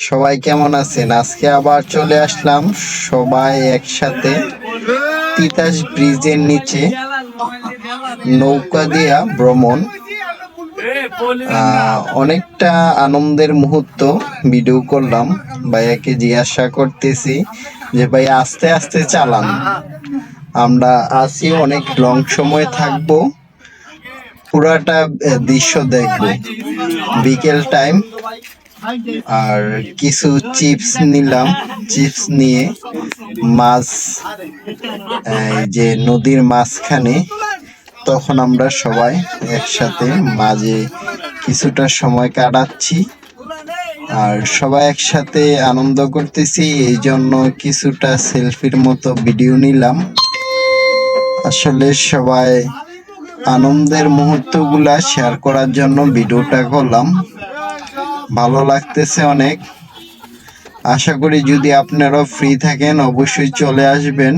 সবাই কেমন আছেন? আজকে আবার চলে আসলাম সবাই একসাথে তিতাস ব্রিজের নিচে নৌকা দিয়া ভ্রমণ। অনেকটা আনন্দের মুহূর্ত ভিডিও করলাম। ভাইয়াকে জিজ্ঞাসা করতেছি যে ভাই আস্তে আস্তে চালান, আমরা আছি অনেক লং সময় থাকবো, পুরাটা দৃশ্য দেখবো। বিকেল টাইম, আর কিছু চিপস নিলাম। চিপস নিয়ে মাছ, এই যে নদীর মাঝখানে, তখন আমরা সবাই একসাথে মাঝে কিছুটা সময় কাটাচ্ছি আর সবাই একসাথে আনন্দ করতেছি। এই জন্য কিছুটা সেলফির মতো ভিডিও নিলাম। আসলে সবাই আনন্দের মুহূর্তগুলা শেয়ার করার জন্য ভিডিওটা করলাম। ভালো লাগতেছে অনেক। আশা করি যদি আপনারাও ফ্রি থাকেন অবশ্যই চলে আসবেন।